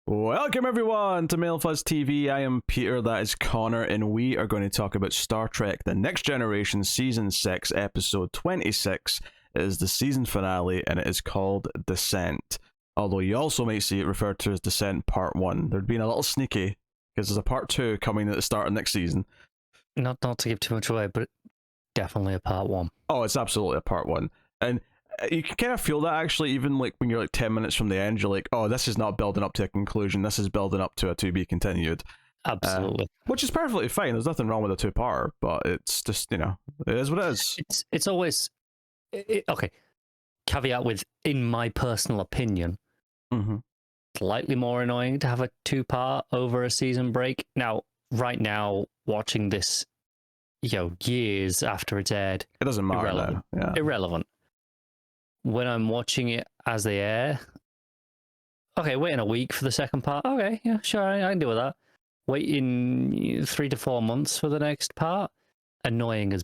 Welcome everyone to Mail Fuzz TV. I am Peter, that is Connor, and we are going to talk about Star Trek The Next Generation Season 6, Episode 26. It is the season finale, and it is called Descent. Although you also might see it referred to as Descent Part 1. They're being a little sneaky, because there's a Part 2 coming at the start of next season. Not to give too much away, but definitely a Part 1. Oh, it's absolutely a Part 1. And you can kind of feel that actually, even like when you're like 10 minutes from the end, you're like, oh, this is not building up to a conclusion, this is building up to a to be continued. Absolutely. Which is perfectly fine. There's nothing wrong with a two-parter, but it's just, you know, it is what it is. It's always okay. Caveat with, in my personal opinion, slightly more annoying to have a two-part over a season break. Now, right now, watching this, years after it's aired, It doesn't matter irrelevant. now. Yeah. Irrelevant. When I'm watching it as they air, okay, waiting a week for the second part. Okay, yeah, sure, I can deal with that. Waiting 3 to 4 months for the next part, annoying as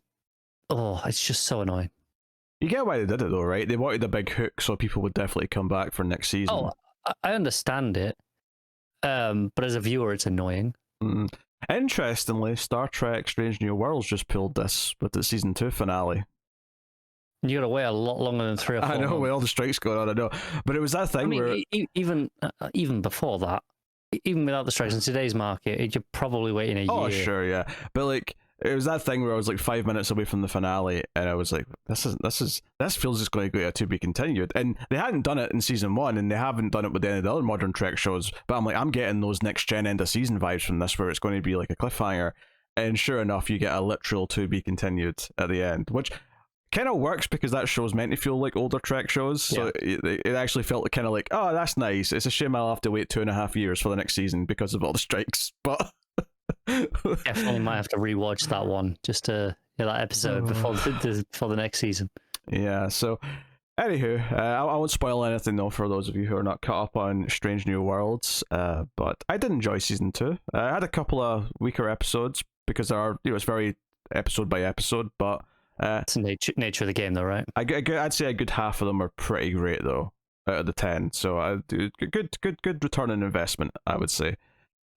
it's just so annoying. You get why they did it though, right? They wanted a big hook so people would definitely come back for next season. Oh, I understand it, but as a viewer, it's annoying. Interestingly, Star Trek Strange New Worlds just pulled this with the season 2 finale. You gotta wait a lot longer than 3 or 4 I know, months. with all the strikes going on, I know. But it was that thing where... even before that, even without the strikes in today's market, you're probably waiting a year. Oh, sure, yeah. But like, it was that thing where I was like 5 minutes away from the finale, and I was like, this feels just going to go to be continued. And they hadn't done it in season 1, and they haven't done it with any of the other modern Trek shows. But I'm like, I'm getting those next gen end of season vibes from this, where it's going to be like a cliffhanger. And sure enough, you get a literal to be continued at the end, which kind of works because that show's meant to feel like older Trek shows. So it actually felt kind of like, oh, that's nice. It's a shame I'll have to wait 2.5 years for the next season because of all the strikes. But definitely might have to rewatch that one just to that episode before the next season. Yeah. So, anywho, I won't spoil anything though for those of you who are not caught up on Strange New Worlds. But I did enjoy season 2. I had a couple of weaker episodes because there are, it's very episode by episode, but. It's the nature of the game, though, right? I'd say a good half of them are pretty great, though, out of the 10. So I do good return on investment, I would say.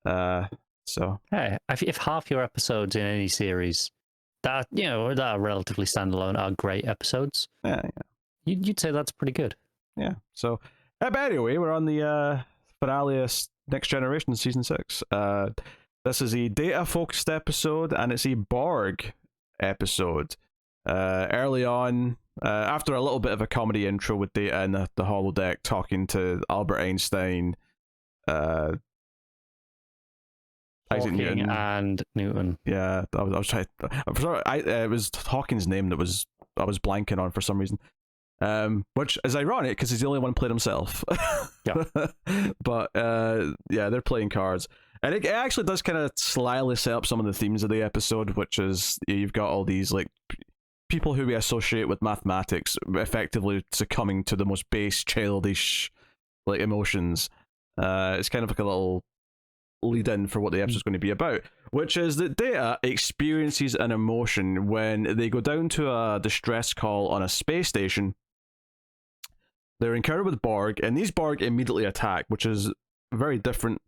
So hey, if half your episodes in any series that are relatively standalone are great episodes, you'd say that's pretty good. Yeah. So, but anyway, we're on the finale of Next Generation Season 6. This is a data-focused episode, and it's a Borg episode. Early on, after a little bit of a comedy intro with Data in the holodeck talking to Albert Einstein, Isaac Newton, and Newton. Yeah, I was trying. I'm sorry, it was Hawking's name that I was blanking on for some reason. Which is ironic because he's the only one played himself. Yeah. But yeah, they're playing cards. And it actually does kind of slyly set up some of the themes of the episode, which is you've got all these like people who we associate with mathematics effectively succumbing to the most base, childish like emotions. It's kind of like a little lead in for what the episode's going to be about, which is that Data experiences an emotion when they go down to a distress call on a space station. They're encountered with Borg, and these Borg immediately attack, which is very different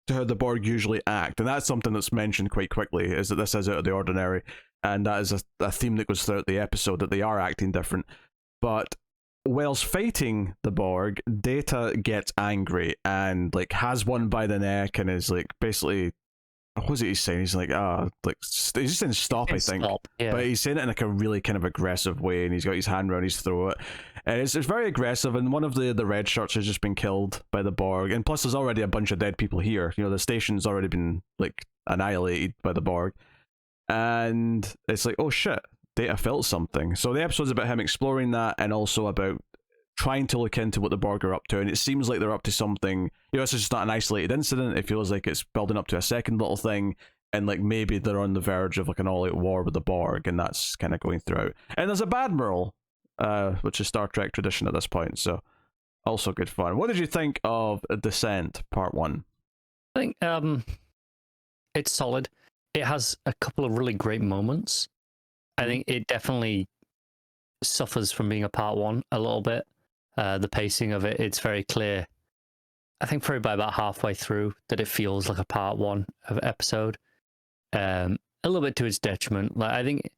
to how the Borg usually act, and that's something that's mentioned quite quickly, is that this is out of the ordinary, and that is a theme that goes throughout the episode, that they are acting different. But whilst fighting the Borg, Data gets angry and like has one by the neck and is like basically, what was it he's saying? He's like, he's just saying stop, I think. Stop, yeah. But he's saying it in like a really kind of aggressive way, and he's got his hand around his throat. And it's very aggressive, and one of the red shirts has just been killed by the Borg. And plus there's already a bunch of dead people here. The station's already been like annihilated by the Borg. And it's like, oh shit, Data felt something. So the episode's about him exploring that, and also about trying to look into what the Borg are up to, and it seems like they're up to something. This is just not an isolated incident. It feels like it's building up to a second little thing, and like maybe they're on the verge of like an all-out war with the Borg, and that's kind of going throughout. And there's a Badmiral, which is Star Trek tradition at this point, so also good fun. What did you think of Descent Part 1? I think it's solid. It has a couple of really great moments. I think it definitely suffers from being a Part 1 a little bit. The pacing of it, it's very clear. I think probably by about halfway through that it feels like a part one of episode. A little bit to its detriment. Like, I think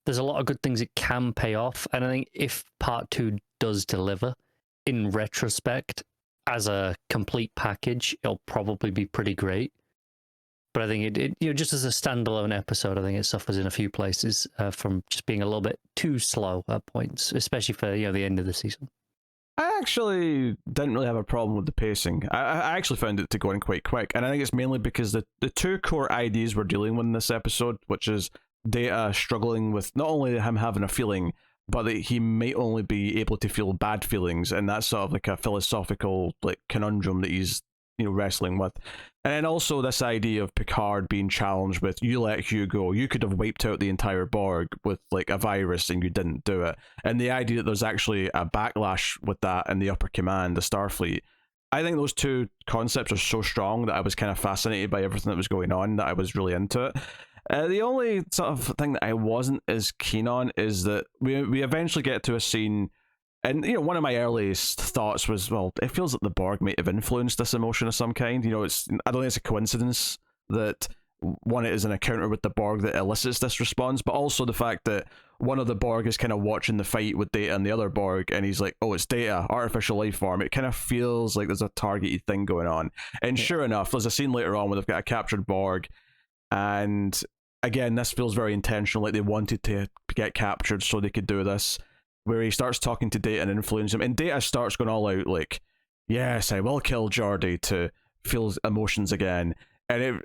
there's a lot of good things it can pay off, and I think if part two does deliver, in retrospect, as a complete package, it'll probably be pretty great. But I think it just as a standalone episode, I think it suffers in a few places from just being a little bit too slow at points, especially for the end of the season. I actually didn't really have a problem with the pacing. I actually found it to go in quite quick, and I think it's mainly because the two core ideas we're dealing with in this episode, which is Data struggling with not only him having a feeling, but that he may only be able to feel bad feelings, and that's sort of like a philosophical like conundrum that he's wrestling with. And then also this idea of Picard being challenged with, you let Hugh go, you could have wiped out the entire Borg with like a virus and you didn't do it. And the idea that there's actually a backlash with that in the upper command, the Starfleet. I think those two concepts are so strong that I was kind of fascinated by everything that was going on, that I was really into it. The only sort of thing that I wasn't as keen on is that we eventually get to a scene. And, one of my earliest thoughts was, well, it feels like the Borg might have influenced this emotion of some kind. I don't think it's a coincidence that one, it is an encounter with the Borg that elicits this response, but also the fact that one of the Borg is kind of watching the fight with Data and the other Borg, and he's like, oh, it's Data, artificial life form. It kind of feels like there's a targeted thing going on. And sure enough, there's a scene later on where they've got a captured Borg, and again, this feels very intentional, like they wanted to get captured so they could do this, where he starts talking to Data and influence him, and Data starts going all out like, yes, I will kill Geordi to feel emotions again. And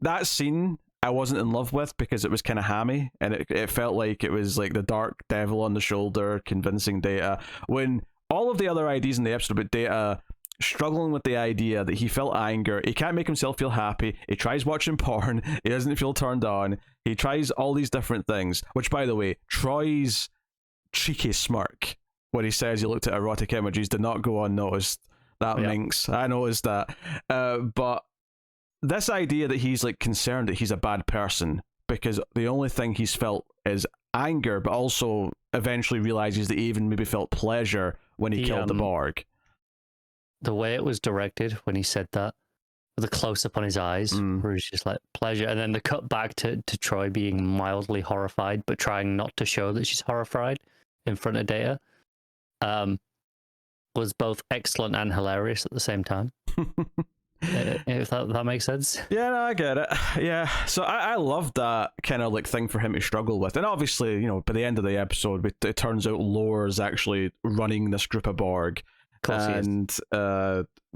that scene I wasn't in love with because it was kind of hammy, and it felt like it was like the dark devil on the shoulder convincing Data, when all of the other ideas in the episode about Data struggling with the idea that he felt anger, he can't make himself feel happy, he tries watching porn, he doesn't feel turned on, he tries all these different things, which, by the way, Troy's cheeky smirk when he says he looked at erotic images did not go unnoticed. That minx, I noticed that. But this idea that he's like concerned that he's a bad person because the only thing he's felt is anger, but also eventually realizes that he even maybe felt pleasure when he killed the Borg. The way it was directed when he said that, with a close up on his eyes, where he's just like pleasure, and then the cut back to Troy being mildly horrified but trying not to show that she's horrified in front of Data, was both excellent and hilarious at the same time. If that makes sense. Yeah, no, I get it. Yeah, so I love that kind of like thing for him to struggle with, and obviously, by the end of the episode, it turns out Lore's actually running this group of Borg, and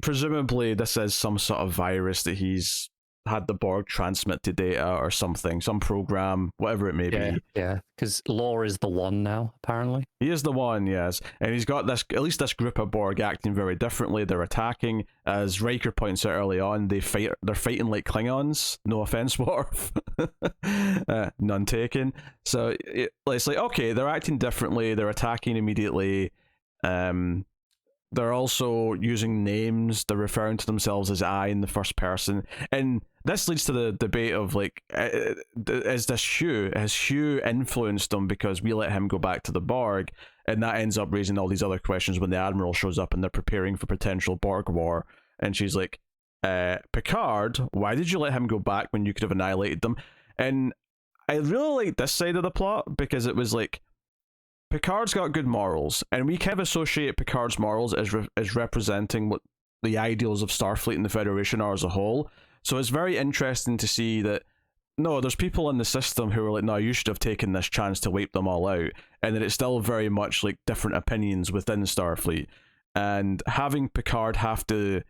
presumably this is some sort of virus that he's had the Borg transmit to Data or something, some program, whatever it may be. Yeah, because Lore is the one now, apparently. He is the one, yes. And he's got this, at least this group of Borg acting very differently. They're attacking. As Riker points out early on, they're fighting like Klingons. No offense, Worf. None taken. So it's like, okay, they're acting differently. They're attacking immediately. They're also using names. They're referring to themselves as I in the first person. And this leads to the debate of like, is this Hugh? Has Hugh influenced them because we let him go back to the Borg? And that ends up raising all these other questions when the Admiral shows up and they're preparing for potential Borg war. And she's like, Picard, why did you let him go back when you could have annihilated them? And I really like this side of the plot because it was like, Picard's got good morals, and we kind of associate Picard's morals as representing what the ideals of Starfleet and the Federation are as a whole. So it's very interesting to see that, no, there's people in the system who are like, no, you should have taken this chance to wipe them all out, and that it's still very much like different opinions within Starfleet. And having Picard have to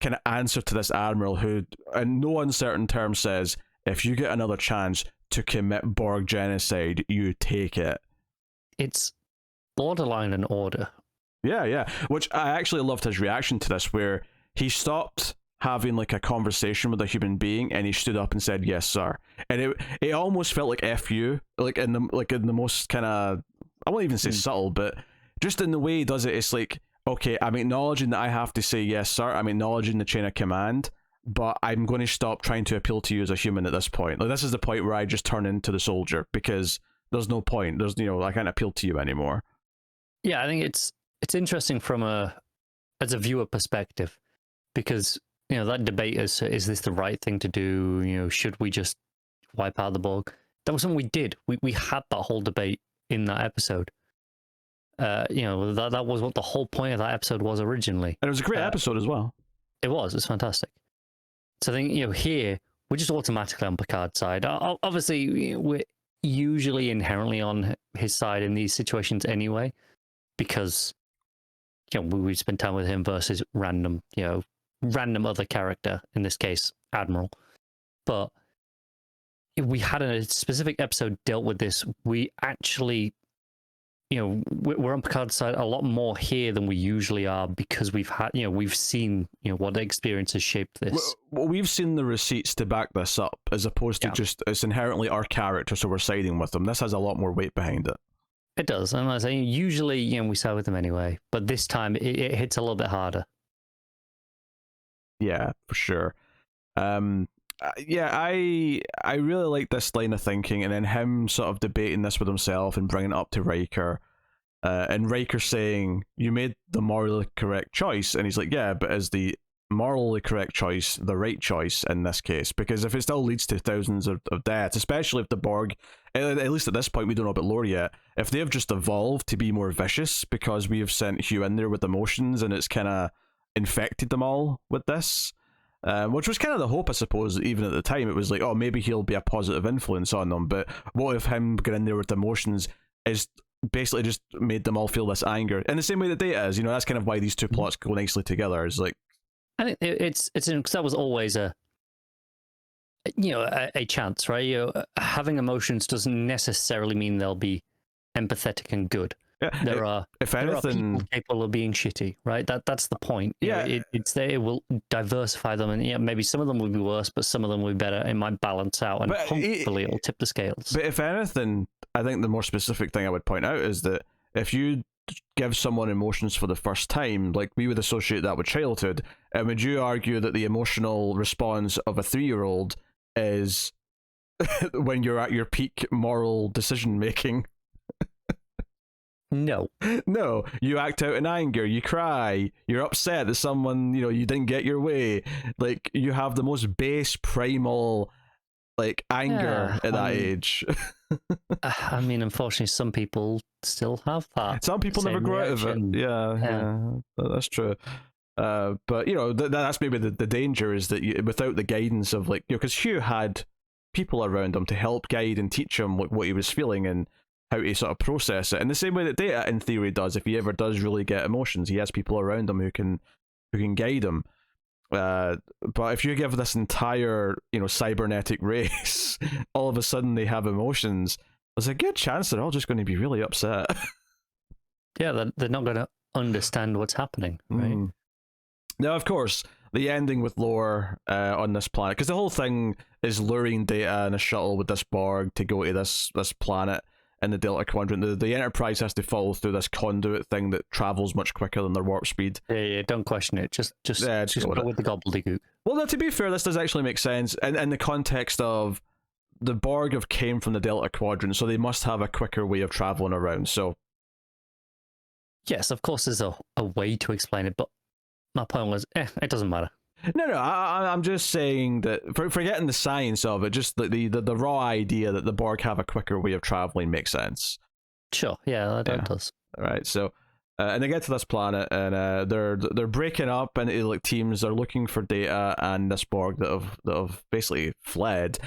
kind of answer to this Admiral who, in no uncertain terms, says, if you get another chance to commit Borg genocide, you take it. It's borderline an order. Yeah. Which I actually loved his reaction to this, where he stopped having like a conversation with a human being and he stood up and said, "Yes, sir." And it almost felt like F you, like in the most kind of, I won't even say subtle, but just in the way he does it, it's like, okay, I'm acknowledging that I have to say yes, sir. I'm acknowledging the chain of command, but I'm going to stop trying to appeal to you as a human at this point. Like, this is the point where I just turn into the soldier because there's no point. There's, I can't appeal to you anymore. Yeah, I think it's interesting from as a viewer perspective, because that debate is this the right thing to do? Should we just wipe out the Borg? That was something we did. We had that whole debate in that episode. That was what the whole point of that episode was originally. And it was a great episode as well. It was. It's fantastic. So I think, here, we're just automatically on Picard's side. Obviously, we're usually inherently on his side in these situations anyway, because, we spend time with him versus random other character, in this case, Admiral. But if we had a specific episode dealt with this, we actually, we're on Picard's side a lot more here than we usually are, because we've seen, what experience has shaped this. Well, we've seen the receipts to back this up, as opposed to just, it's inherently our character, so we're siding with them. This has a lot more weight behind it. It does. And I say, usually, we side with them anyway, but this time it hits a little bit harder. Yeah, for sure. I really like this line of thinking, and then him sort of debating this with himself and bringing it up to Riker, and Riker saying, "You made the morally correct choice," and he's like, "Yeah, but is the morally correct choice the right choice in this case? Because if it still leads to thousands of deaths, especially if the Borg, at least at this point, we don't know about lore yet, if they've just evolved to be more vicious because we have sent Hugh in there with emotions and it's kind of infected them all with this." Which was kind of the hope, I suppose, even at the time. It was like, oh, maybe he'll be a positive influence on them. But what if him getting in there with emotions is basically just made them all feel this anger? In the same way that Data is, that's kind of why these two plots go nicely together. It's like, I think it's because that was always a chance, right? Having emotions doesn't necessarily mean they'll be empathetic and good. Yeah, there are people capable of being shitty, right? That's the point. It's there. It will diversify them, and maybe some of them will be worse, but some of them will be better. It might balance out, and hopefully it'll tip the scales. But if anything, I think the more specific thing I would point out is that if you give someone emotions for the first time, like we would associate that with childhood, and would you argue that the emotional response of a 3-year-old is when you're at your peak moral decision making? No, you act out in anger, you cry, you're upset that someone, you didn't get your way. Like, you have the most base primal, like, anger at that age. I mean, unfortunately, some people still have that. Some people never grow out of it. Yeah, that's true. But, that's maybe the danger, is that without the guidance of, like, because Hugh had people around him to help guide and teach him what he was feeling and how to sort of process it, in the same way that Data, in theory, does. If he ever does really get emotions, he has people around him who can guide him. But if you give this entire cybernetic race, all of a sudden they have emotions, there's a good chance they're all just going to be really upset. Yeah, they're not going to understand what's happening, right? Now, of course, the ending with lore on this planet, because the whole thing is luring Data in a shuttle with this Borg to go to this planet in the Delta Quadrant. The Enterprise has to follow through this conduit thing that travels much quicker than their warp speed. Yeah, don't question it. Just go with the gobbledygook. Well, no, to be fair, this does actually make sense in the context of the Borg have came from the Delta Quadrant, so they must have a quicker way of traveling around. So, yes, of course, there's a way to explain it, but my point was, it doesn't matter. No, I'm just saying that, forgetting the science of it, just the raw idea that the Borg have a quicker way of traveling makes sense. Sure, yeah, that does. All right, so and they get to this planet, and they're breaking up into like teams. They're looking for Data and this Borg that have basically fled.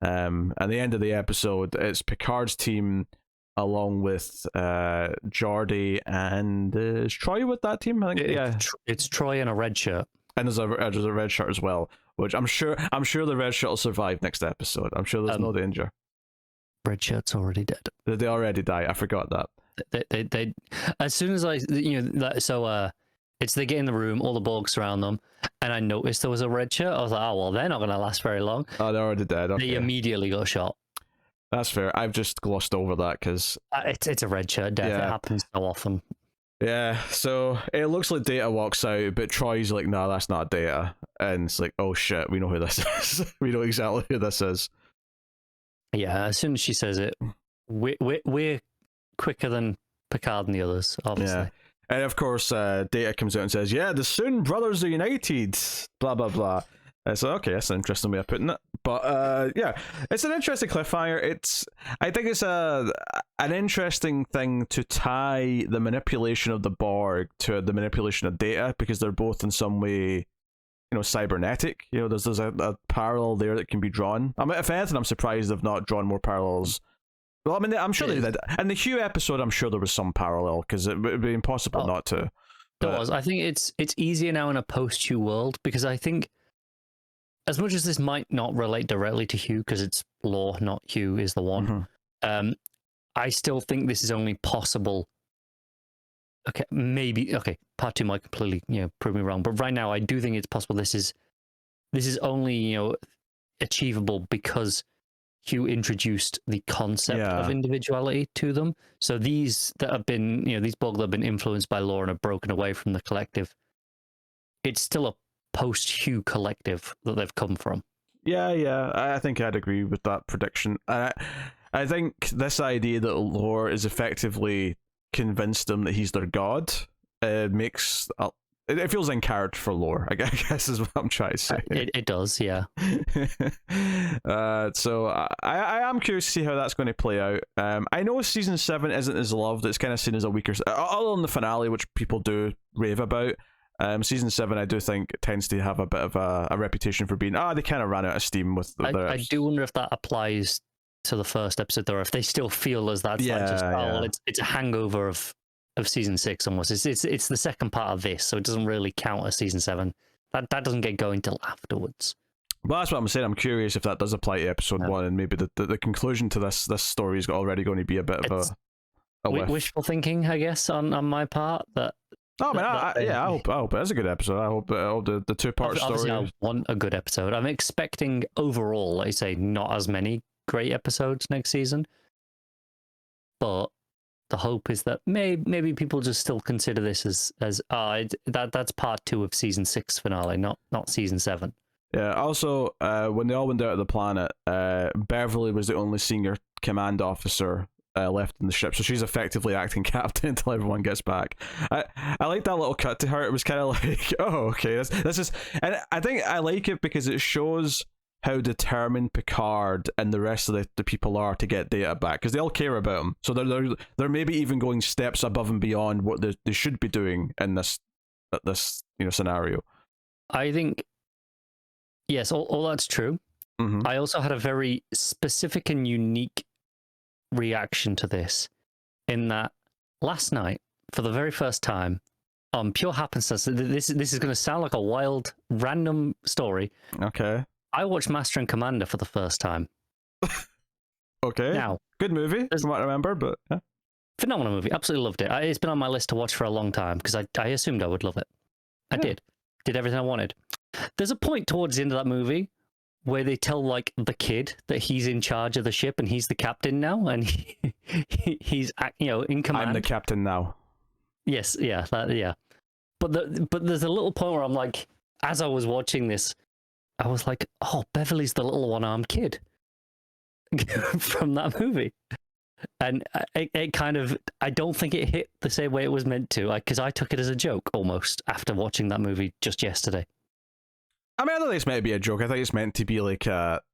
At the end of the episode, it's Picard's team along with Geordi and is Troy with that team? I think it's Troy in a red shirt. And there's a red shirt as well, which I'm sure the red shirt will survive next episode. I'm sure there's no danger. Red shirt's already dead. Did they already die? I forgot that. They as soon as it's they get in the room, all the Borg surround them, and I noticed there was a red shirt. I was like, oh well, they're not going to last very long. Oh, they're already dead. Okay. They immediately got shot. That's fair. I've just glossed over that because it's a red shirt death. Yeah. It happens so often. Yeah, so it looks like Data walks out, but Troy's like, "No, that's not Data," and it's like, "Oh shit, we know who this is. We know exactly who this is." Yeah, as soon as she says it, we're quicker than Picard and the others, obviously. And of course, Data comes out and says, "Yeah, the Soon brothers are united." Blah blah blah. So okay, that's an interesting way of putting it. But yeah, it's an interesting cliffhanger. I think it's an interesting thing to tie the manipulation of the Borg to the manipulation of Data, because they're both in some way, cybernetic. There's a parallel there that can be drawn. I mean, if anything, I'm surprised they've not drawn more parallels. Well, I mean, I'm sure they did. In the Hugh episode, I'm sure there was some parallel, because it would be impossible not to. There was. I think it's easier now in a post-Hugh world, because I think, as much as this might not relate directly to Hugh, because it's lore, not Hugh is the one, I still think this is only possible. Okay, maybe. Okay, part 2 might completely, prove me wrong, but right now I do think it's possible. This is only, achievable because Hugh introduced the concept of individuality to them. So these that have been, these Borg that have been influenced by lore and have broken away from the collective, it's still a post-Hugh collective that they've come from. Yeah, I think I'd agree with that prediction. I think this idea that lore is effectively convinced them that he's their god makes it feels in character for lore, I guess is what I'm trying to say. It does, yeah. So I am curious to see how that's going to play out. I know season 7 isn't as loved. It's kind of seen as a weaker, other than the finale, which people do rave about. Season 7, I do think, tends to have a bit of a reputation for being they kind of ran out of steam with I do wonder if that applies to the first episode, though, if they still feel as that's it's a hangover of season 6 almost. It's the second part of this, so it doesn't really count as season 7. That doesn't get going till afterwards. Well, that's what I'm saying. I'm curious if that does apply to episode 1, and maybe the conclusion to this story is already going to be a bit of a wishful thinking, I guess, on my part. That. Oh man, I hope it's a good episode. I hope the 2-part story. I want a good episode. I'm expecting overall, like I say, not as many great episodes next season, but the hope is that maybe people just still consider this as that's part 2 of season 6 finale, not season 7. Yeah. Also, when they all went out of the planet, Beverly was the only senior command officer left in the ship, so she's effectively acting captain until everyone gets back. I like that little cut to her. It was kind of like, oh, okay, this is, and I think I like it because it shows how determined Picard and the rest of the people are to get Data back, because they all care about him. So they're maybe even going steps above and beyond what they should be doing in this scenario. I think yes, all that's true. I also had a very specific and unique reaction to this, in that last night, for the very first time, on pure happenstance, this is going to sound like a wild, random story. Okay. I watched Master and Commander for the first time. Okay. Now, good movie, from what I remember, but yeah. Phenomenal movie. Absolutely loved it. It's been on my list to watch for a long time, because I assumed I would love it. I did. Did everything I wanted. There's a point towards the end of that movie where they tell like the kid that he's in charge of the ship and he's the captain now, and he's in command. I'm the captain now. Yes, yeah. But there's a little point where I'm like, as I was watching this, I was like, oh, Beverly's the little one-armed kid from that movie. And it kind of, I don't think it hit the same way it was meant to, because I took it as a joke almost after watching that movie just yesterday. I mean, I don't think it's meant to be a joke. I think it's meant to be like,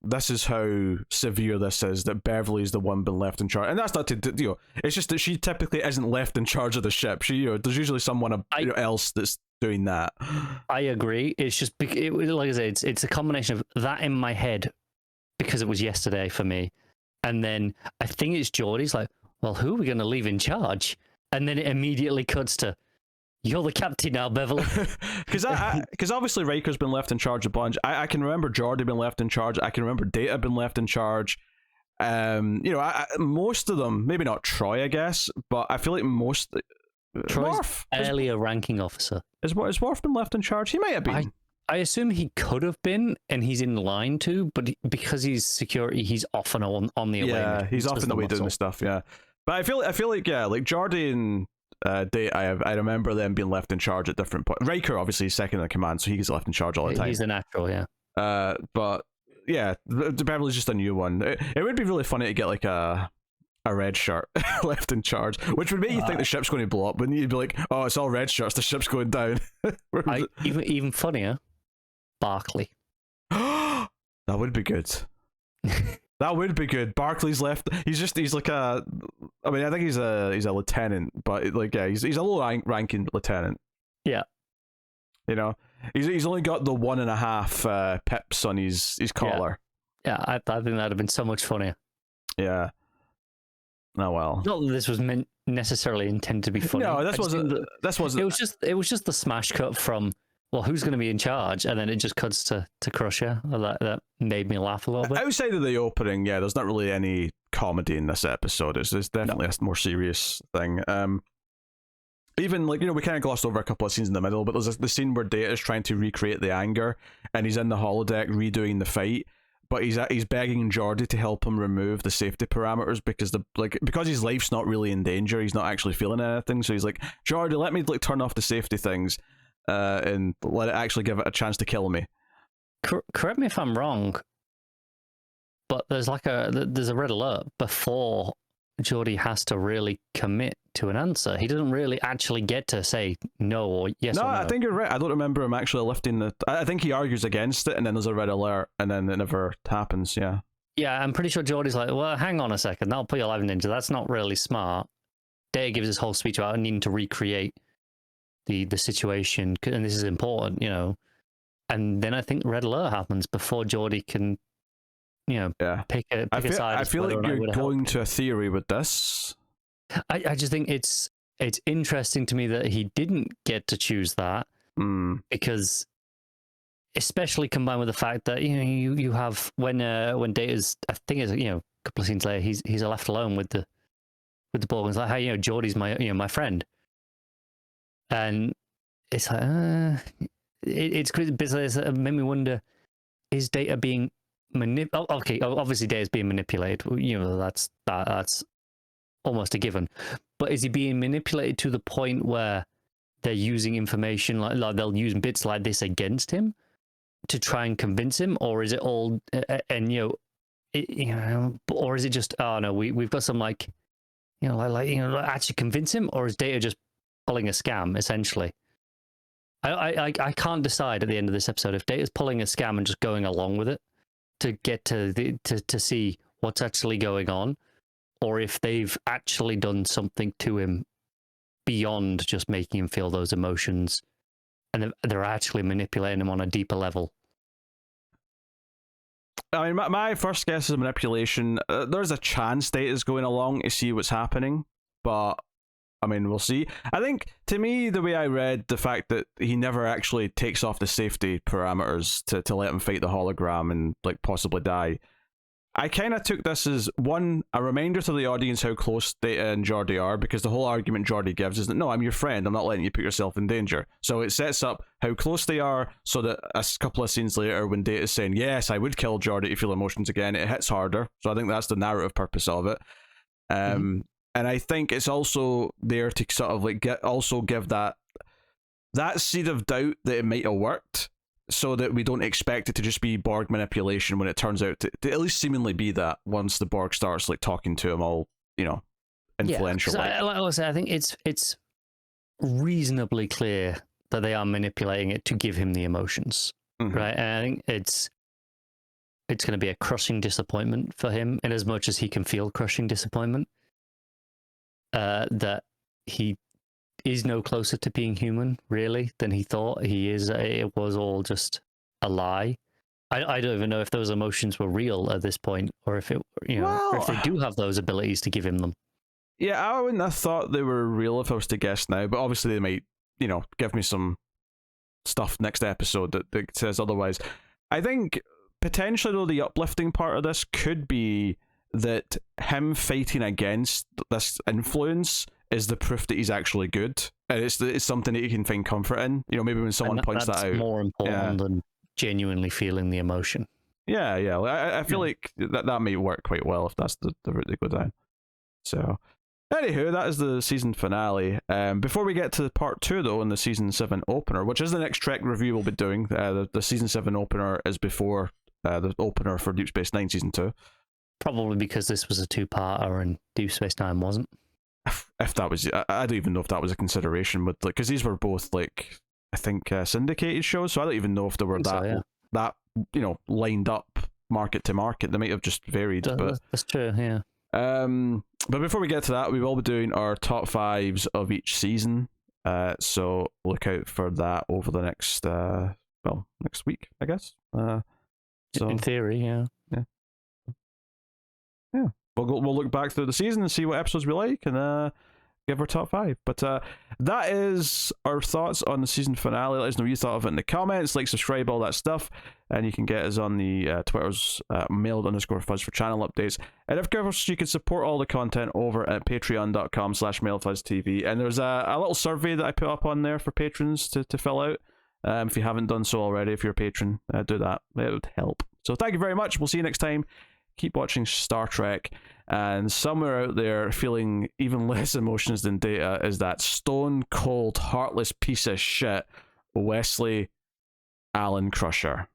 this is how severe this is, that Beverly's the one been left in charge. And that's not to, it's just that she typically isn't left in charge of the ship. She, there's usually someone else that's doing that. I agree. It's just, like I said, it's a combination of that in my head, because it was yesterday for me. And then I think it's Geordie's like, well, who are we going to leave in charge? And then it immediately cuts to, you're the captain now, Beverly. Because obviously Riker's been left in charge a bunch. I can remember Geordie been left in charge. I can remember Data been left in charge. Most of them, maybe not Troy, I guess, but I feel like most. Troy's barely a ranking officer. Is Worf been left in charge? He might have been. I assume he could have been, and he's in line to, but because he's security, he's often on the away. Yeah, he's often the way doing the stuff. Yeah, but I feel like like Geordie and Data, I remember them being left in charge at different points. Riker obviously is second in command, so he's left in charge all the time. He's a natural, yeah. But yeah, Beverly's just a new one. It would be really funny to get like a a red shirt left in charge, which would make you think the ship's going to blow up. Wouldn't you? You'd be like, oh, it's all red shirts, the ship's going down. Even funnier, Barclay. That would be good. That would be good. Barclay's left. He's like a. I mean, I think he's a lieutenant, but like yeah, he's a low ranking lieutenant. Yeah. You know, he's only got the 1.5 pips on his collar. Yeah, I think that'd have been so much funnier. Yeah. Oh well. Not that this was meant necessarily intended to be funny. No, this wasn't. It was just the smash cut from, well, who's going to be in charge, and then it just cuts to Crusher. That made me laugh a little bit. Outside of the opening, yeah, there's not really any comedy in this episode. It's definitely a more serious thing. Even like, you know, we kind of glossed over a couple of scenes in the middle, but there's the scene where Data is trying to recreate the anger, and he's in the holodeck redoing the fight. But he's begging Geordi to help him remove the safety parameters because his life's not really in danger. He's not actually feeling anything. So he's like, Geordi, let me turn off the safety things, and let it actually give it a chance to kill me. Correct me if I'm wrong, but there's a red alert before Geordi has to really commit to an answer. He doesn't really actually get to say no or yes or no. I think you're right. I don't remember him actually lifting the... I think he argues against it, and then there's a red alert, and then it never happens, yeah. Yeah, I'm pretty sure Geordi's like, well, hang on a second, I'll put your life in danger. That's not really smart. Data gives his whole speech about needing to recreate the situation, and this is important, you know. And then I think red alert happens before Geordi can, you know, pick a side. I feel like you're going to a theory with this. I just think it's interesting to me that he didn't get to choose that, because, especially combined with the fact that, you know, you have when Data's, I think it's, you know, a couple of scenes later, he's left alone with the Borg, and it's like, hey, you know, Geordi's my friend, and it's like it's crazy. It made me wonder, is Data being okay, obviously Data's being manipulated, you know, that's almost a given, but is he being manipulated to the point where they're using information like they'll use bits like this against him to try and convince him, or is it all and or is it just, oh no, we've got some like actually convince him, or is Data just pulling a scam essentially? I can't decide at the end of this episode if Data's pulling a scam and just going along with it to get to see what's actually going on, or if they've actually done something to him beyond just making him feel those emotions, and they're actually manipulating him on a deeper level. I mean, my first guess is manipulation. There's a chance Data's going along to see what's happening, but I mean, we'll see. I think, to me, the way I read the fact that he never actually takes off the safety parameters to let him fight the hologram and like possibly die, I kind of took this as, one, a reminder to the audience how close Data and Geordi are, because the whole argument Geordi gives is that, no, I'm your friend, I'm not letting you put yourself in danger. So it sets up how close they are, so that a couple of scenes later, when Data's saying, yes, I would kill Geordi to feel emotions again, it hits harder. So I think that's the narrative purpose of it. And I think it's also there to sort of like give that seed of doubt that it might have worked, so that we don't expect it to just be Borg manipulation when it turns out to at least seemingly be that once the Borg starts like talking to him all, you know, influential. Yeah, like I say, I think it's reasonably clear that they are manipulating it to give him the emotions, right? And I think it's going to be a crushing disappointment for him, in as much as he can feel crushing disappointment, that he is no closer to being human, really, than he thought he is. It was all just a lie. I don't even know if those emotions were real at this point, or if it, you know, or if they do have those abilities to give him them. Yeah, I wouldn't have thought they were real if I was to guess now, but obviously they might, you know, give me some stuff next episode that says otherwise. I think potentially, though, the uplifting part of this could be that him fighting against this influence is the proof that he's actually good, and it's something that you can find comfort in. You know, maybe when someone points that out, that's more important than genuinely feeling the emotion. Yeah. I feel like that may work quite well if that's the route they go down. So, anywho, that is the season finale. Before we get to part 2, though, in the season 7 opener, which is the next Trek review we'll be doing, the season 7 opener is before the opener for Deep Space Nine season 2. Probably because this was a two-parter and Deep Space Nine wasn't. If that was, I don't even know if that was a consideration, but like, because these were both like, I think syndicated shows, so I don't even know if they were that lined up market to market. They might have just varied. But that's true, yeah. But before we get to that, we will be doing our top fives of each season. So look out for that over the next next week, I guess. So in theory, yeah. We'll look back through the season and see what episodes we like and give our top five. But that is our thoughts on the season finale. Let us know what you thought of it in the comments. Like, subscribe, all that stuff. And you can get us on the Twitter's mailed_fuzz for channel updates. And of course, you can support all the content over at patreon.com/mailedfuzztv. And there's a little survey that I put up on there for patrons to fill out. If you haven't done so already, if you're a patron, do that. It would help. So thank you very much. We'll see you next time. Keep watching Star Trek, and somewhere out there feeling even less emotions than Data is that stone cold, heartless piece of shit, Wesley Allen Crusher.